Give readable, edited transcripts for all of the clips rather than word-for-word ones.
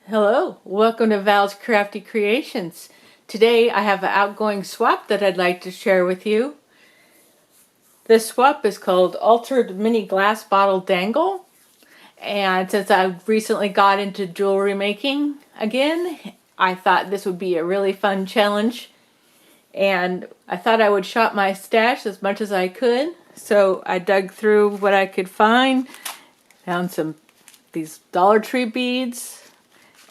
Hello, welcome to Val's Crafty Creations. Today I have an outgoing swap that I'd like to share with you. This swap is called Altered Mini Glass Bottle Dangle. And since I recently got into jewelry making again, I thought this would be a really fun challenge. And I thought I would shop my stash as much as I could. So I dug through what I could find. Found these Dollar Tree beads.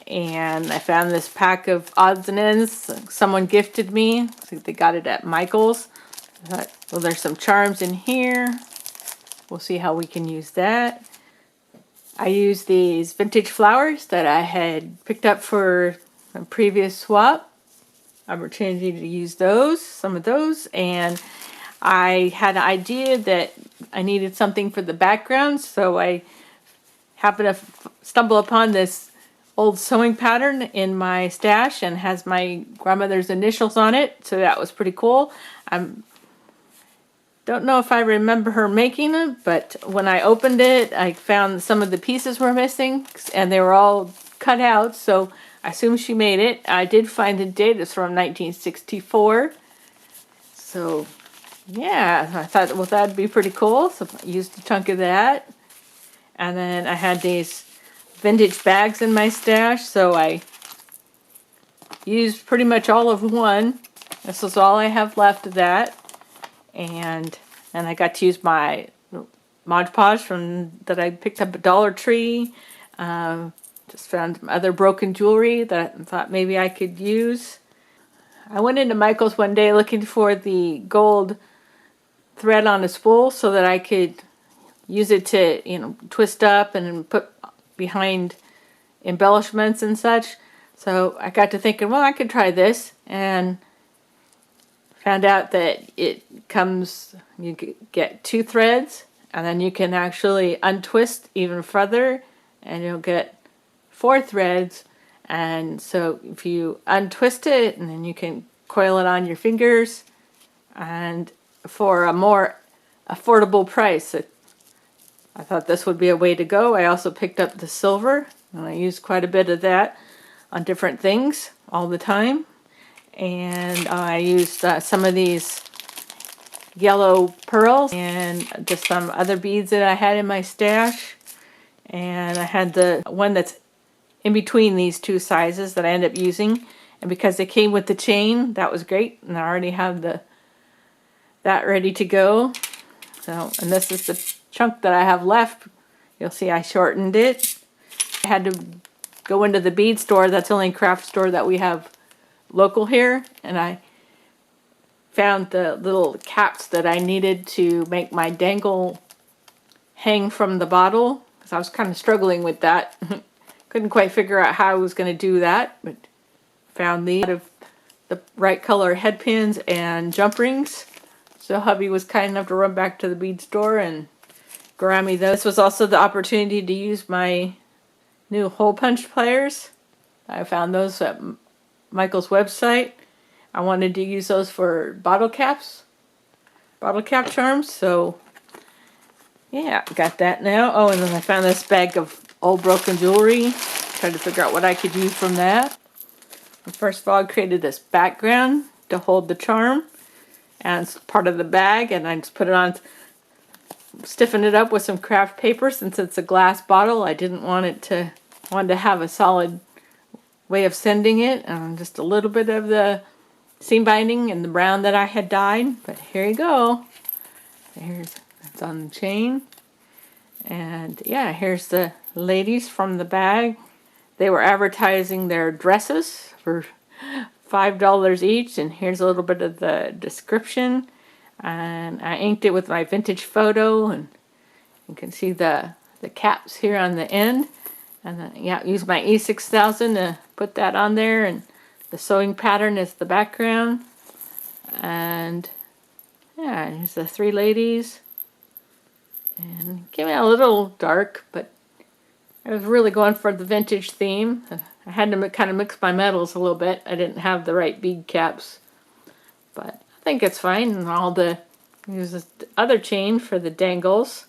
And I found this pack of odds and ends someone gifted me. I think they got it at Michael's. I thought, well, there's some charms in here. We'll see how we can use that. I used these vintage flowers that I had picked up for a previous swap. I'm changing to use some of those. And I had an idea that I needed something for the background. So I happened to stumble upon this old sewing pattern in my stash and has my grandmother's initials on it, so that was pretty cool. I don't know if I remember her making it, but when I opened it, I found some of the pieces were missing and they were all cut out, so I assume she made it. I did find the date, it's from 1964. So yeah, I thought, well, that'd be pretty cool, so I used a chunk of that. And then I had these vintage bags in my stash, so I used pretty much all of one. This is all I have left of that. And I got to use my Mod Podge that I picked up at Dollar Tree. Just found some other broken jewelry that I thought maybe I could use. I went into Michael's one day looking for the gold thread on a spool so that I could use it to, twist up and put behind embellishments and such. So I got to thinking, well, I could try this, and found out that you get 2 threads, and then you can actually untwist even further, and you'll get 4 threads. And so if you untwist it, and then you can coil it on your fingers, and for a more affordable price. I thought this would be a way to go. I also picked up the silver, and I used quite a bit of that on different things all the time. And I used some of these yellow pearls and just some other beads that I had in my stash. And I had the one that's in between these 2 sizes that I ended up using. And because they came with the chain, that was great. And I already have that ready to go. So, and this is the chunk that I have left. You'll see I shortened it. I had to go into the bead store. That's the only craft store that we have local here. And I found the little caps that I needed to make my dangle hang from the bottle, because I was kind of struggling with that. Couldn't quite figure out how I was going to do that, but found these out of the right color head pins and jump rings. So hubby was kind enough to run back to the bead store and grab me those. This was also the opportunity to use my new hole punch pliers. I found those at Michael's website. I wanted to use those for bottle cap charms. So yeah, got that now. Oh, and then I found this bag of old broken jewelry. Tried to figure out what I could use from that. First of all, I created this background to hold the charm as part of the bag, and I just put it on, stiffen it up with some craft paper. Since it's a glass bottle, I didn't wanted to have a solid way of sending it, and just a little bit of the seam binding and the brown that I had dyed. But here you go. It's on the chain. And yeah, here's the ladies from the bag. They were advertising their dresses for $5 each, and here's a little bit of the description. And I inked it with my vintage photo, and you can see the caps here on the end. And then, yeah, use my E6000 to put that on there, and the sewing pattern is the background. And yeah, here's the 3 ladies. And it came out a little dark, but I was really going for the vintage theme. I had to kind of mix my metals a little bit. I didn't have the right bead caps, but I think it's fine. And use this other chain for the dangles.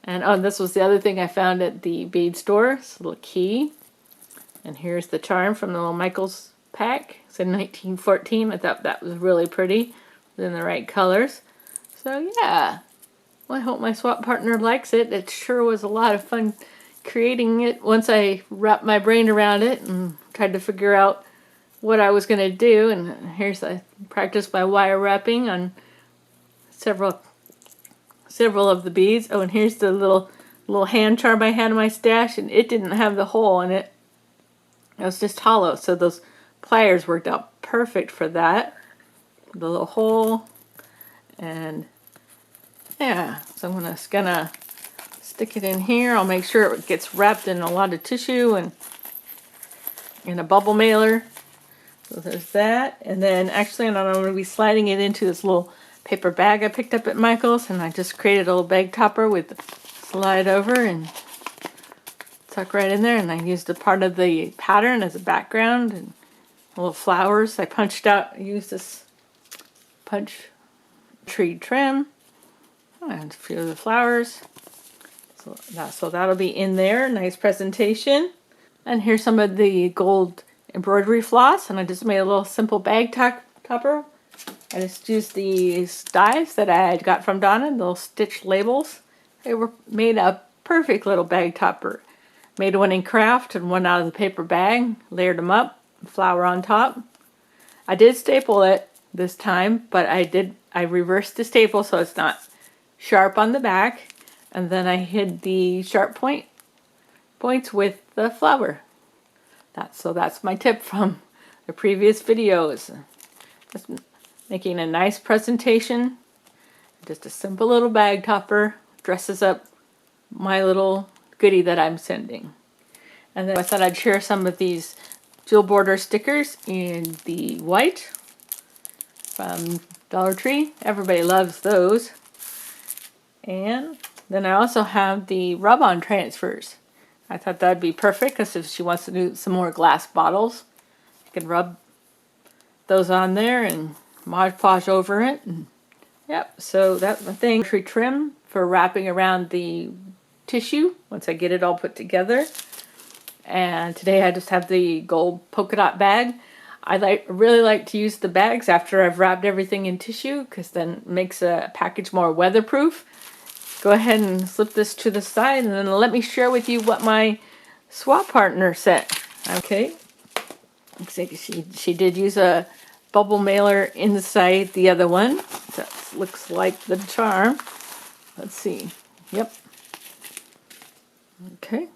And oh, this was the other thing I found at the bead store. It's a little key. And here's the charm from the little Michael's pack. It's in 1914. I thought that was really pretty. In the right colors. So yeah. Well, I hope my swap partner likes it. It sure was a lot of fun creating it once I wrapped my brain around it and tried to figure out what I was going to do. And here's I practiced my wire wrapping on several of the beads. Oh, and here's the little hand charm I had in my stash, and it didn't have the hole in it. It was just hollow, so those pliers worked out perfect for that. The little hole, and yeah, so I'm just gonna stick it in here. I'll make sure it gets wrapped in a lot of tissue and in a bubble mailer. So there's that. And then actually I'm going to be sliding it into this little paper bag I picked up at Michael's, and I just created a little bag topper with slide over and tuck right in there, and I used a part of the pattern as a background and little flowers. I used this punch tree trim and a few of the flowers. So that'll be in there. Nice presentation. And here's some of the gold embroidery floss, and I just made a little simple bag topper. I just used these dies that I had got from Donna, the little stitch labels. They were made a perfect little bag topper. Made one in craft and one out of the paper bag. Layered them up, flower on top. I did staple it this time, but I reversed the staple so it's not sharp on the back. And then I hid the sharp points with the flower. That's my tip from the previous videos. Just making a nice presentation. Just a simple little bag topper. Dresses up my little goodie that I'm sending. And then I thought I'd share some of these jewel border stickers in the white from Dollar Tree. Everybody loves those. And then I also have the rub-on transfers. I thought that'd be perfect because if she wants to do some more glass bottles, you can rub those on there and Mod Podge over it. And, yep, so that's my thing. Tree trim for wrapping around the tissue once I get it all put together. And today I just have the gold polka dot bag. I really like to use the bags after I've wrapped everything in tissue because then it makes a package more weatherproof. Go ahead and slip this to the side, and then let me share with you what my swap partner said. Okay, looks like she did use a bubble mailer inside the other one. That looks like the charm. Let's see. Yep. Okay.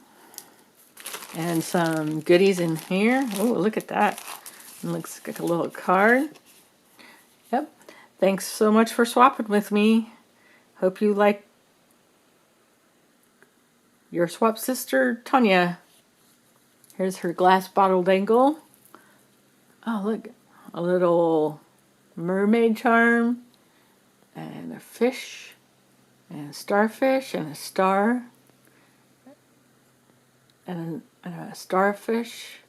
And some goodies in here. Oh, look at that. It looks like a little card. Yep. Thanks so much for swapping with me. Hope you like your swap sister, Tonya. Here's her glass bottle dangle. Oh, look. A little mermaid charm. And a fish. And a starfish. And a star. And a starfish.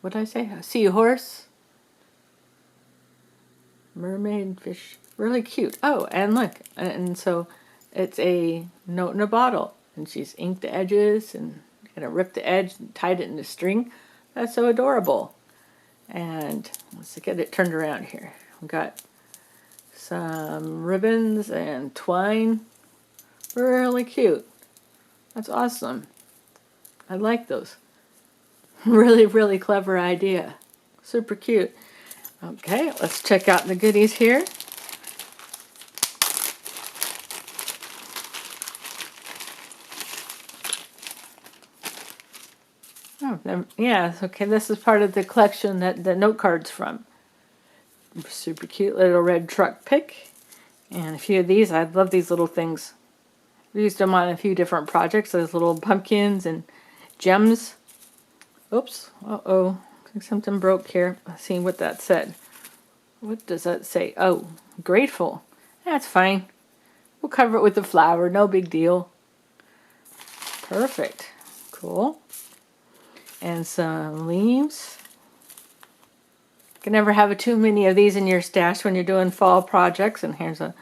What did I say? A seahorse. Mermaid fish. Really cute. Oh, and look. And so it's a note in a bottle. And she's inked the edges and kind of ripped the edge and tied it in a string. That's so adorable. And let's get it turned around here. We got some ribbons and twine. Really cute. That's awesome. I like those. Really, really clever idea. Super cute. Okay, let's check out the goodies here. Oh, yeah, okay, this is part of the collection that the note card's from. Super cute little red truck pick. And a few of these, I love these little things. I've used them on a few different projects. Those little pumpkins and gems. Oops, uh-oh, something broke here. Let's see what that said. What does that say? Oh, grateful. That's fine. We'll cover it with the flower, no big deal. Perfect. Cool. And some leaves. You can never have too many of these in your stash when you're doing fall projects. And here's a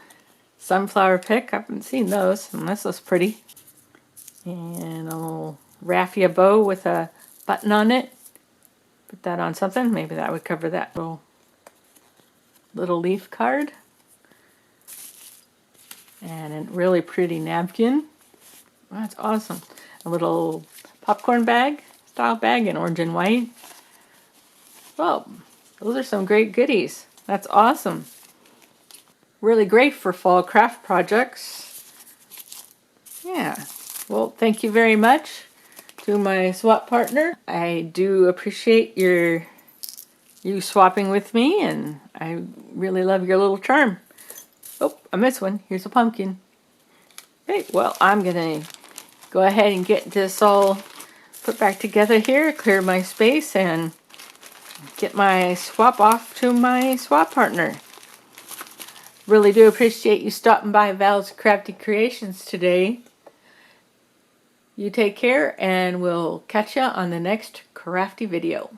sunflower pick. I haven't seen those, and this looks pretty. And a little raffia bow with a button on it. Put that on something. Maybe that would cover that little leaf card. And a really pretty napkin. Wow, that's awesome. A little popcorn bag, style bag in orange and white. Well, those are some great goodies. That's awesome. Really great for fall craft projects. Yeah. Well, thank you very much to my swap partner. I do appreciate you swapping with me, and I really love your little charm. Oh, I missed one. Here's a pumpkin. Okay, well, I'm going to go ahead and get this all put back together here, clear my space, and get my swap off to my swap partner. Really do appreciate you stopping by Val's Crafty Creations today. You take care, and we'll catch you on the next crafty video.